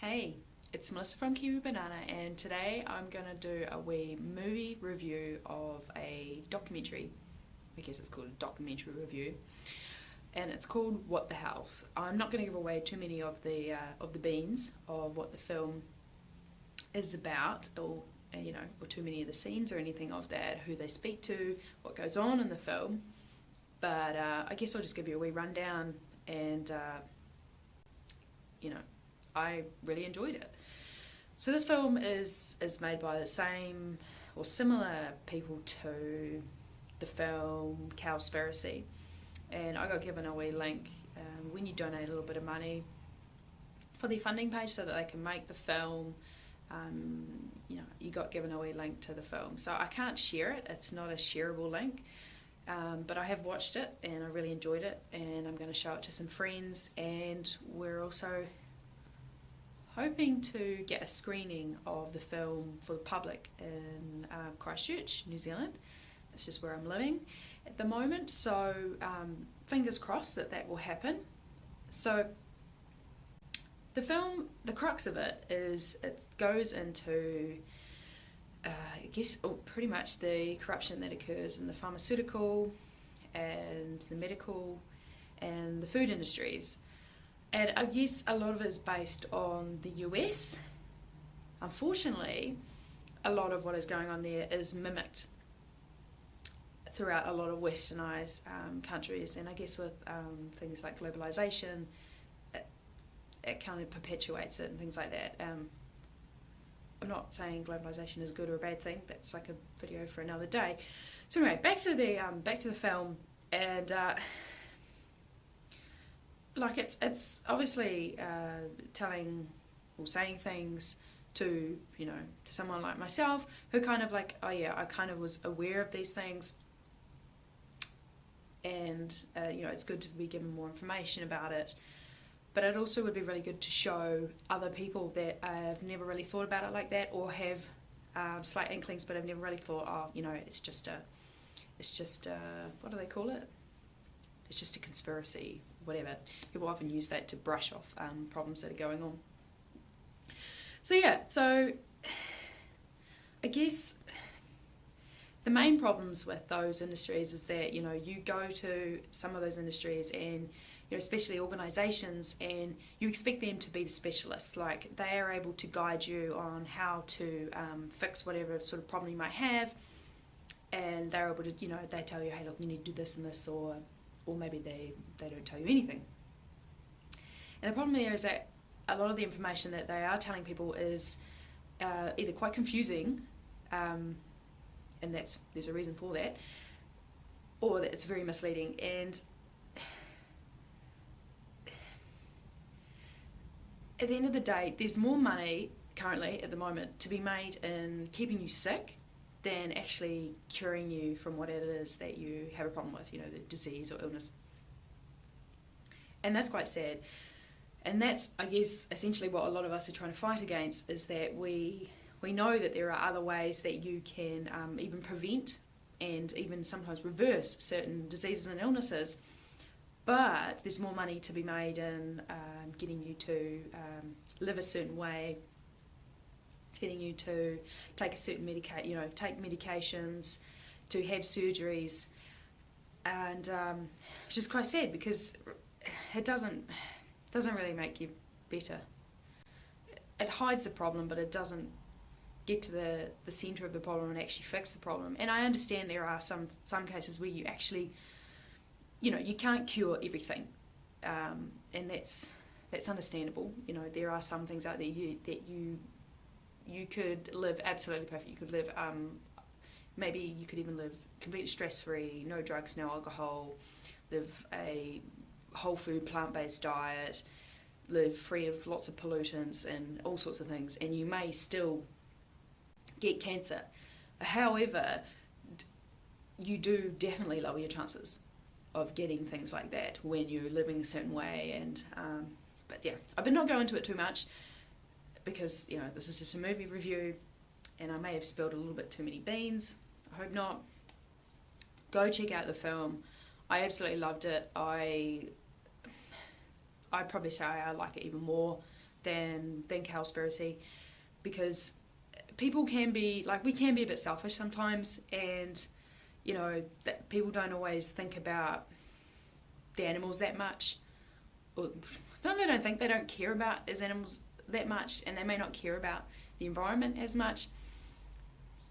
Hey, it's Melissa from Kiwi Banana, and today I'm gonna do a wee movie review of a documentary. I guess it's called a documentary review, and it's called What the House. I'm not gonna give away too many of the beans of what the film is about, or or too many of the scenes or anything of that, who they speak to, what goes on in the film. But I guess I'll just give you a wee rundown, and you know, I really enjoyed it. So this film is made by the same or similar people to the film Cowspiracy, and I got given a wee link when you donate a little bit of money for their funding page so that they can make the film. You got given a wee link to the film, so I can't share it. It's not a shareable link, but I have watched it and I really enjoyed it, and I'm going to show it to some friends, and we're also hoping to get a screening of the film for the public in Christchurch, New Zealand. It's just where I'm living at the moment, so fingers crossed that will happen. So the film, the crux of it is it goes into pretty much the corruption that occurs in the pharmaceutical and the medical and the food industries. And I guess a lot of it is based on the US. Unfortunately, a lot of what is going on there is mimicked throughout a lot of westernised countries. And I guess with things like globalisation, it kind of perpetuates it and things like that. I'm not saying globalisation is good or a bad thing. That's like a video for another day. So anyway, back to the film, and it's obviously telling or saying things to someone like myself who kind of like, oh yeah, I kind of was aware of these things, and it's good to be given more information about it. But it also would be really good to show other people that have never really thought about it like that, or have slight inklings but have never really thought, it's just what do they call it? It's just a conspiracy, whatever. People often use that to brush off problems that are going on. So I guess the main problems with those industries is that, you go to some of those industries and, especially organisations, and you expect them to be the specialists. Like, they are able to guide you on how to fix whatever sort of problem you might have, and they're able to, they tell you, hey, look, you need to do this and this, or maybe they don't tell you anything. And the problem there is that a lot of the information that they are telling people is either quite confusing, and there's a reason for that, or that it's very misleading. And at the end of the day, there's more money currently at the moment to be made in keeping you sick than actually curing you from what it is that you have a problem with, the disease or illness. And that's quite sad. And that's, I guess, essentially what a lot of us are trying to fight against, is that we know that there are other ways that you can even prevent and even sometimes reverse certain diseases and illnesses, but there's more money to be made in getting you to live a certain way, getting you to take a certain take medications, to have surgeries, and which is quite sad because it doesn't really make you better. It hides the problem, but it doesn't get to the centre of the problem and actually fix the problem. And I understand there are some cases where you actually, you can't cure everything, and that's understandable. There are some things out there that you could live absolutely perfect. You could live, maybe you could even live completely stress-free, no drugs, no alcohol, live a whole food, plant-based diet, live free of lots of pollutants and all sorts of things, and you may still get cancer. However, you do definitely lower your chances of getting things like that when you're living a certain way. And but yeah, I better not go into it too much, because this is just a movie review and I may have spilled a little bit too many beans. I hope not. Go check out the film. I absolutely loved it. I'd probably say I like it even more than Cowspiracy, because people can be, like, we can be a bit selfish sometimes, and, you know, that people don't always think about the animals that much. Or, no, they don't think, they don't care about as animals that much, and they may not care about the environment as much,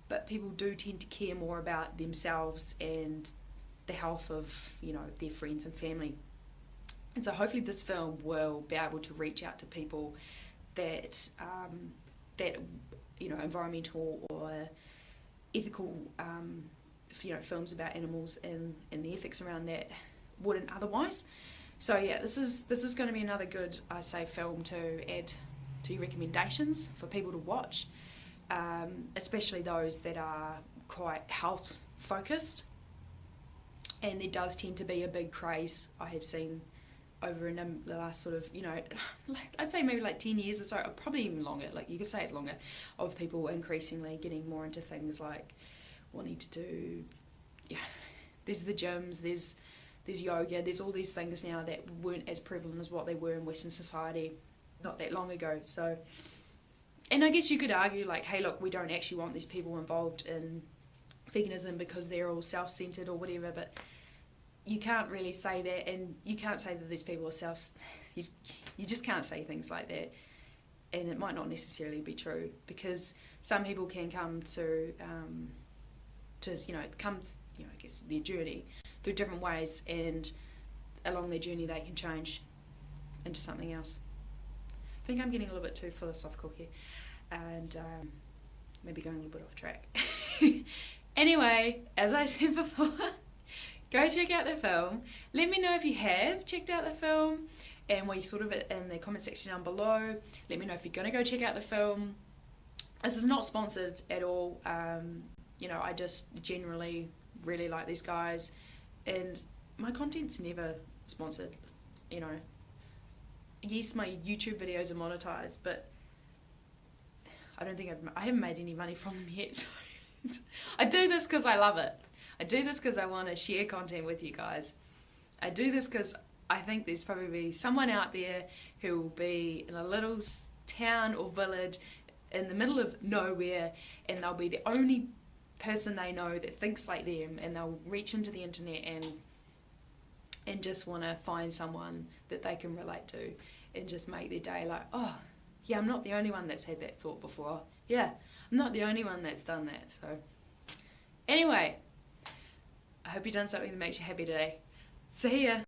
but people do tend to care more about themselves and the health of, you know, their friends and family. And so hopefully this film will be able to reach out to people that that, you know, environmental or ethical, you know, films about animals and the ethics around that wouldn't otherwise. So yeah, this is going to be another good, I say, film to add to your recommendations for people to watch, especially those that are quite health focused. And there does tend to be a big craze, I have seen over in the last sort of, you know, like, I'd say maybe like 10 years or so, or probably even longer, like you could say it's longer, of people increasingly getting more into things like wanting to do, yeah, there's the gyms, there's yoga, there's all these things now that weren't as prevalent as what they were in Western society not that long ago. So, and I guess you could argue like, hey look, we don't actually want these people involved in veganism because they're all self-centered or whatever, but you can't really say that, and you can't say that these people are you just can't say things like that, and it might not necessarily be true, because some people can come to you know, I guess their journey through different ways, and along their journey they can change into something else. I think I'm getting a little bit too philosophical here, and maybe going a little bit off track. Anyway, as I said before, go check out the film. Let me know if you have checked out the film and what you thought of it in the comment section down below. Let me know if you're going to go check out the film. This is not sponsored at all. You know, I just generally really like these guys, and my content's never sponsored. You know, yes, my YouTube videos are monetized, but I don't think I haven't made any money from them yet. So I do this because I love it. I do this because I want to share content with you guys. I do this because I think there's probably someone out there who will be in a little town or village in the middle of nowhere, and they'll be the only person they know that thinks like them, and they'll reach into the internet and just want to find someone that they can relate to and just make their day like, oh, yeah, I'm not the only one that's had that thought before. Yeah, I'm not the only one that's done that. So anyway, I hope you've done something that makes you happy today. See ya.